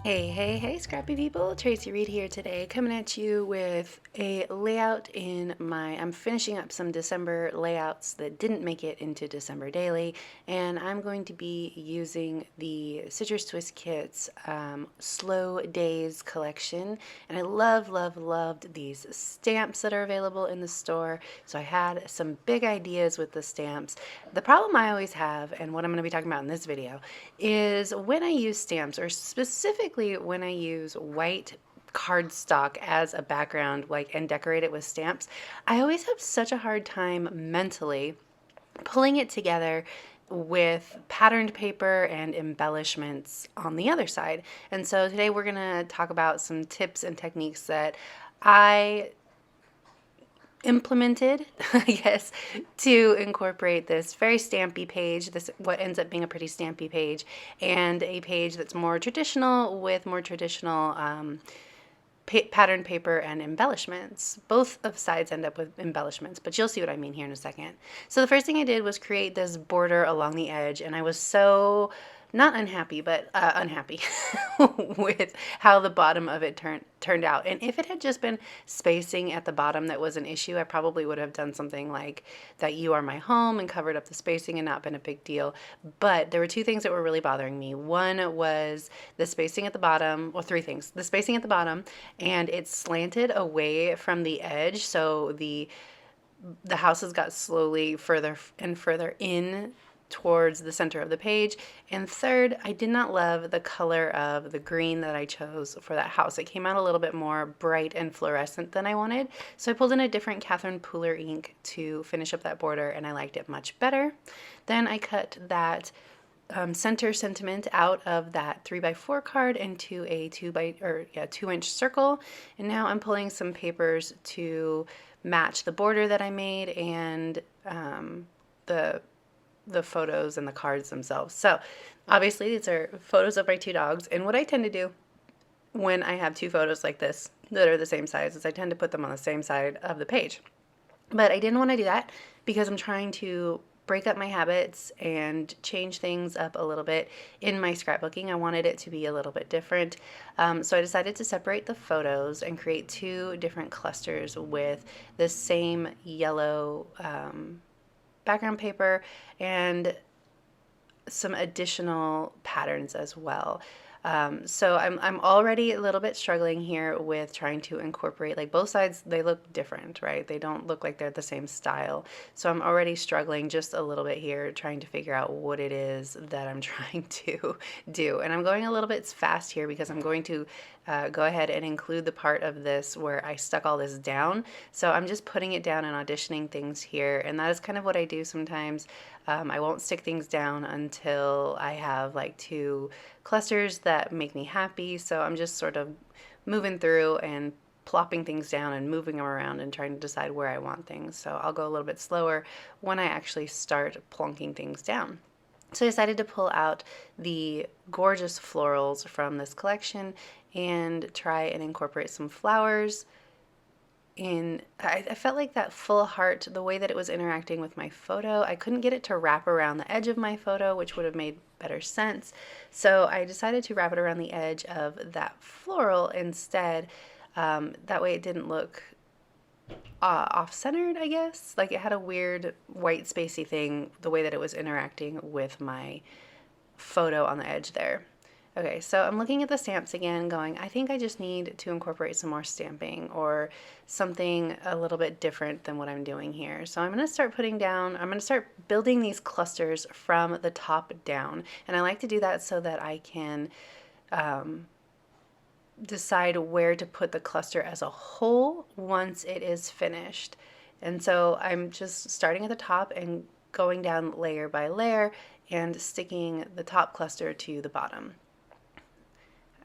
Hey, scrappy people. Tracy Reed here today, coming at you with a layout I'm finishing up some December layouts that didn't make it into December Daily, and I'm going to be using the Citrus Twist Kits Slow Days collection, and I loved these stamps that are available in the store, so I had some big ideas with the stamps. The problem I always have, and what I'm going to be talking about in this video, is when I use stamps, or specifically when I use white cardstock as a background, like, and decorate it with stamps, I always have such a hard time mentally pulling it together with patterned paper and embellishments on the other side. And so today we're going to talk about some tips and techniques that I implemented, I guess, to incorporate this very stampy page, this what ends up being a pretty stampy page, and a page that's more traditional with more traditional pattern paper and embellishments. Both of sides end up with embellishments, but you'll see what I mean here in a second. So the first thing I did was create this border along the edge, and I was so not unhappy, but unhappy with how the bottom of it turned out. And if it had just been spacing at the bottom that was an issue, I probably would have done something like "That You Are My Home" and covered up the spacing and not been a big deal. But there were two things that were really bothering me. One was the spacing at the bottom, well, three things. The spacing at the bottom, and it slanted away from the edge, so the houses got slowly further and further in towards the center of the page. And third, I did not love the color of the green that I chose for that house. It came out a little bit more bright and fluorescent than I wanted, so I pulled in a different Catherine Pooler ink to finish up that border, and I liked it much better. Then I cut that center sentiment out of that 3x4 card into a 2-inch circle, and now I'm pulling some papers to match the border that I made and the photos and the cards themselves. So obviously these are photos of my two dogs, and what I tend to do when I have two photos like this that are the same size is I tend to put them on the same side of the page. But I didn't want to do that because I'm trying to break up my habits and change things up a little bit in my scrapbooking. I wanted it to be a little bit different. So I decided to separate the photos and create two different clusters with the same yellow background paper and some additional patterns as well. So I'm already a little bit struggling here with trying to incorporate, like, both sides, they look different, right? They don't look like they're the same style. So I'm already struggling just a little bit here, trying to figure out what it is that I'm trying to do. And I'm going a little bit fast here because I'm going to go ahead and include the part of this where I stuck all this down. So I'm just putting it down and auditioning things here. And that is kind of what I do sometimes. I won't stick things down until I have like two clusters that make me happy. So I'm just sort of moving through and plopping things down and moving them around and trying to decide where I want things. So I'll go a little bit slower when I actually start plonking things down. So I decided to pull out the gorgeous florals from this collection and try and incorporate some flowers. I felt like that full heart, the way that it was interacting with my photo, I couldn't get it to wrap around the edge of my photo, which would have made better sense. So I decided to wrap it around the edge of that floral instead. That way it didn't look off-centered, I guess. Like, it had a weird white spacey thing, the way that it was interacting with my photo on the edge there. Okay, so I'm looking at the stamps again going, I think I just need to incorporate some more stamping or something a little bit different than what I'm doing here. So I'm going to start building these clusters from the top down. And I like to do that so that I can decide where to put the cluster as a whole once it is finished. And so I'm just starting at the top and going down layer by layer and sticking the top cluster to the bottom.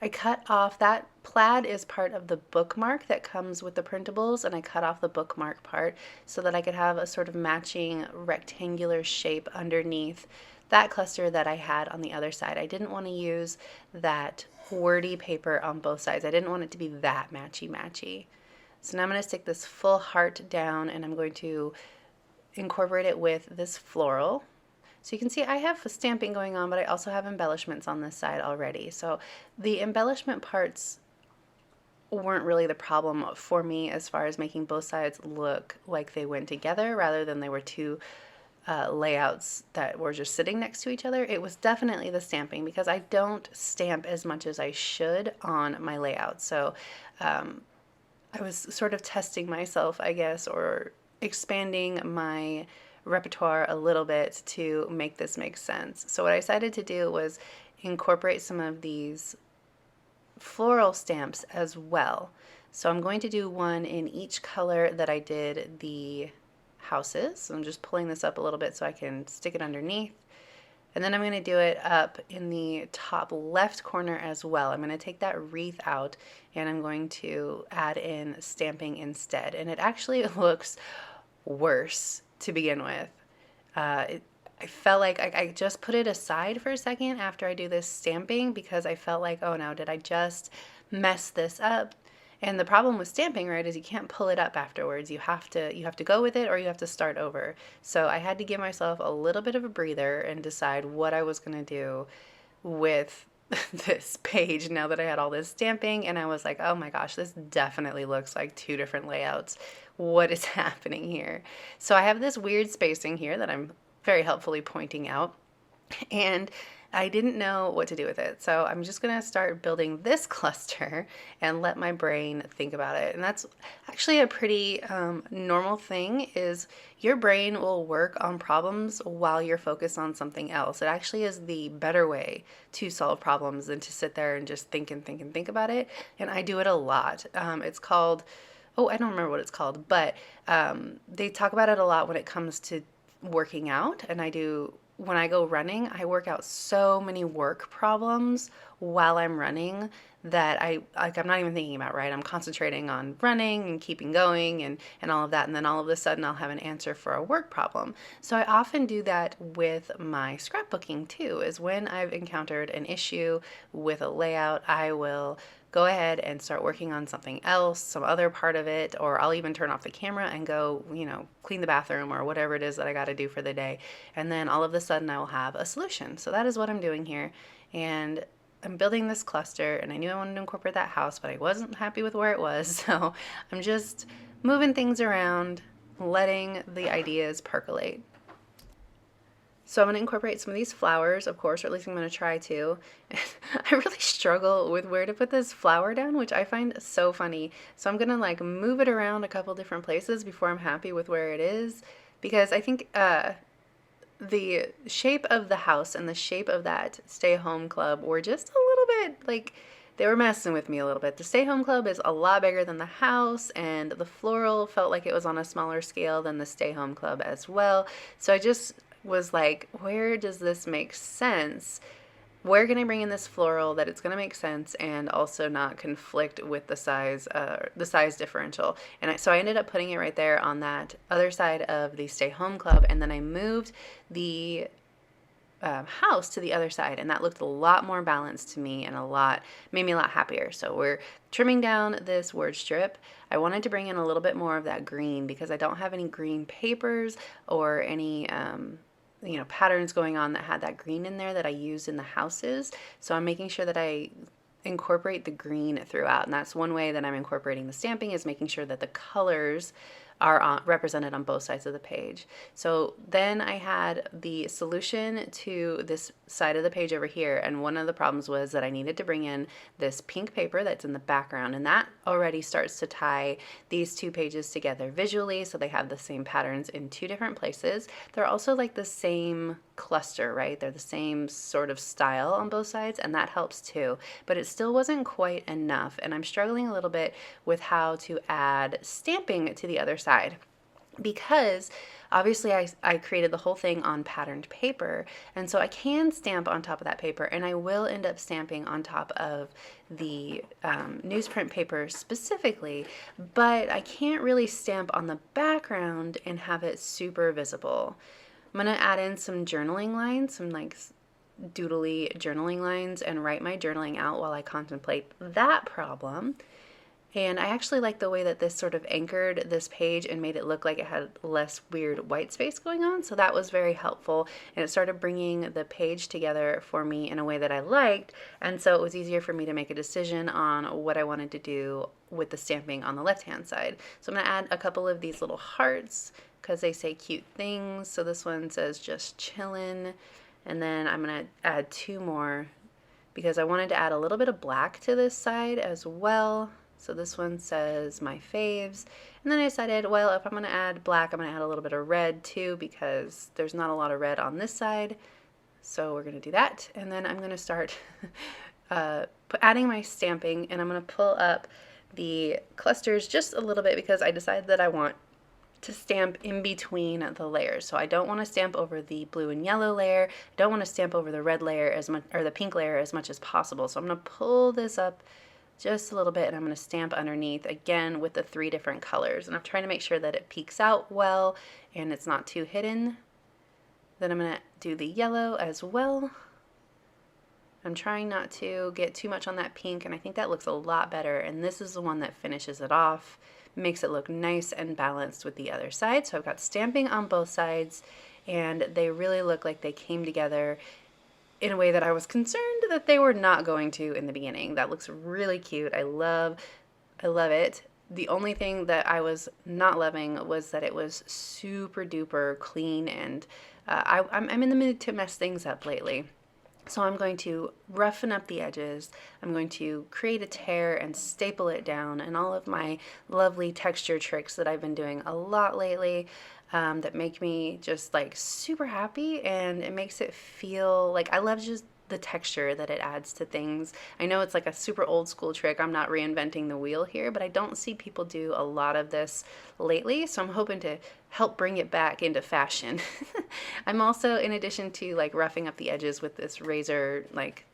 I cut off, that plaid is part of the bookmark that comes with the printables, and I cut off the bookmark part so that I could have a sort of matching rectangular shape underneath that cluster that I had on the other side. I didn't want to use that wordy paper on both sides. I didn't want it to be that matchy-matchy. So now I'm going to stick this full heart down, and I'm going to incorporate it with this floral. So you can see I have stamping going on, but I also have embellishments on this side already. So the embellishment parts weren't really the problem for me as far as making both sides look like they went together rather than they were two layouts that were just sitting next to each other. It was definitely the stamping, because I don't stamp as much as I should on my layout. So I was sort of testing myself, I guess, or expanding my repertoire a little bit to make this make sense. So what I decided to do was incorporate some of these floral stamps as well. So I'm going to do one in each color that I did the houses. So I'm just pulling this up a little bit so I can stick it underneath. And then I'm going to do it up in the top left corner as well. I'm going to take that wreath out and I'm going to add in stamping instead. And it actually looks worse to begin with. I felt like I just put it aside for a second after I do this stamping, because I felt like, oh no, did I just mess this up? And the problem with stamping, right, is you can't pull it up afterwards. You have to go with it, or you have to start over. So I had to give myself a little bit of a breather and decide what I was going to do with this page now that I had all this stamping. And I was like, oh my gosh, this definitely looks like two different layouts. What is happening here? So I have this weird spacing here that I'm very helpfully pointing out, and I didn't know what to do with it. So I'm just going to start building this cluster and let my brain think about it. And that's actually a pretty normal thing, is your brain will work on problems while you're focused on something else. It actually is the better way to solve problems than to sit there and just think and think and think about it. And I do it a lot. It's called, oh, I don't remember what it's called, but they talk about it a lot when it comes to working out. And when I go running, I work out so many work problems while I'm running that I'm not even thinking about, right? I'm concentrating on running and keeping going and all of that. And then all of a sudden I'll have an answer for a work problem. So I often do that with my scrapbooking too, is when I've encountered an issue with a layout, I will go ahead and start working on something else, some other part of it, or I'll even turn off the camera and go, clean the bathroom or whatever it is that I got to do for the day. And then all of a sudden I will have a solution. So that is what I'm doing here. And I'm building this cluster, and I knew I wanted to incorporate that house, but I wasn't happy with where it was. So I'm just moving things around, letting the ideas percolate. So I'm going to incorporate some of these flowers, of course, or at least I'm going to try to. I really struggle with where to put this flower down, which I find so funny. So I'm going to move it around a couple different places before I'm happy with where it is, because I think the shape of the house and the shape of that stay home club were just a little bit they were messing with me a little bit. The stay home club is a lot bigger than the house, and the floral felt like it was on a smaller scale than the stay home club as well. So I just was like, where does this make sense? Where can I bring in this floral that it's going to make sense and also not conflict with the size differential? And so I ended up putting it right there on that other side of the stay home club, and then I moved the house to the other side, and that looked a lot more balanced to me and made me a lot happier. So we're trimming down this word strip. I wanted to bring in a little bit more of that green because I don't have any green papers or any patterns going on that had that green in there that I used in the houses. So I'm making sure that I incorporate the green throughout, and that's one way that I'm incorporating the stamping, is making sure that the colors are represented on both sides of the page. So then I had the solution to this side of the page over here, and one of the problems was that I needed to bring in this pink paper that's in the background, and that already starts to tie these two pages together visually, so they have the same patterns in two different places. They're also like the same cluster, right? They're the same sort of style on both sides, and that helps too, but it still wasn't quite enough, and I'm struggling a little bit with how to add stamping to the other side, because obviously I created the whole thing on patterned paper, and so I can stamp on top of that paper, and I will end up stamping on top of the newsprint paper specifically, but I can't really stamp on the background and have it super visible. I'm going to add in some journaling lines, some doodly journaling lines, and write my journaling out while I contemplate that problem. And I actually like the way that this sort of anchored this page and made it look like it had less weird white space going on. So that was very helpful. And it started bringing the page together for me in a way that I liked. And so it was easier for me to make a decision on what I wanted to do with the stamping on the left-hand side. So I'm going to add a couple of these little hearts because they say cute things. So this one says just chillin'. And then I'm going to add two more because I wanted to add a little bit of black to this side as well. So this one says my faves. And then I decided, well, if I'm going to add black, I'm going to add a little bit of red too because there's not a lot of red on this side. So we're going to do that. And then I'm going to start adding my stamping, and I'm going to pull up the clusters just a little bit because I decided that I want to stamp in between the layers. So I don't want to stamp over the blue and yellow layer. I don't want to stamp over the red layer as much, or the pink layer as much as possible. So I'm going to pull this up just a little bit, and I'm going to stamp underneath again with the 3 different colors. And I'm trying to make sure that it peeks out well and it's not too hidden. Then I'm going to do the yellow as well. I'm trying not to get too much on that pink, and I think that looks a lot better. And this is the one that finishes it off, makes it look nice and balanced with the other side. So I've got stamping on both sides, and they really look like they came together in a way that I was concerned that they were not going to in the beginning. That looks really cute. I love it. The only thing that I was not loving was that it was super duper clean, and I'm in the mood to mess things up lately. So I'm going to roughen up the edges. I'm going to create a tear and staple it down, and all of my lovely texture tricks that I've been doing a lot lately that make me just like super happy, and it makes it feel like I love just the texture that it adds to things. I know it's like a super old school trick. I'm not reinventing the wheel here, but I don't see people do a lot of this lately, so I'm hoping to help bring it back into fashion. I'm also, in addition to like roughing up the edges with this razor like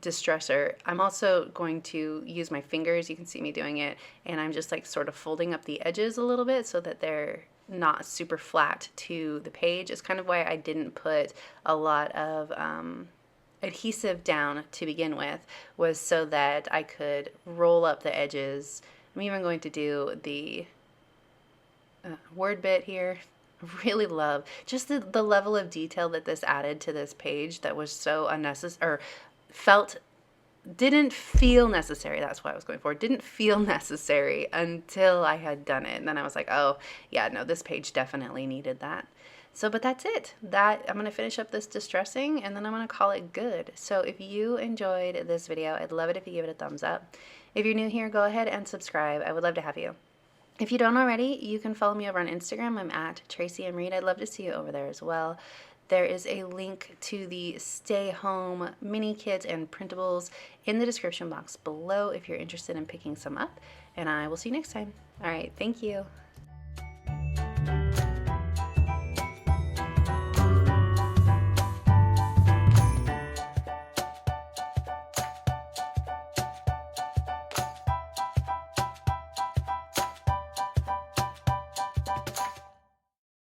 distressor, I'm also going to use my fingers. You can see me doing it, and I'm just like sort of folding up the edges a little bit so that they're not super flat to the page. It's kind of why I didn't put a lot of adhesive down to begin with, was so that I could roll up the edges. I'm even going to do the word bit here. I really love just the level of detail that this added to this page that was so unnecessary, or didn't feel necessary. That's what I was going for. Didn't feel necessary until I had done it. And then I was like, oh yeah, no, this page definitely needed that. So, but that's it. I'm going to finish up this distressing, and then I'm going to call it good. So if you enjoyed this video, I'd love it if you give it a thumbs up. If you're new here, go ahead and subscribe. I would love to have you. If you don't already, you can follow me over on Instagram. I'm at Tracy M. Reed. I'd love to see you over there as well. There is a link to the Stay Home mini kits and printables in the description box below if you're interested in picking some up. And I will see you next time. All right, thank you.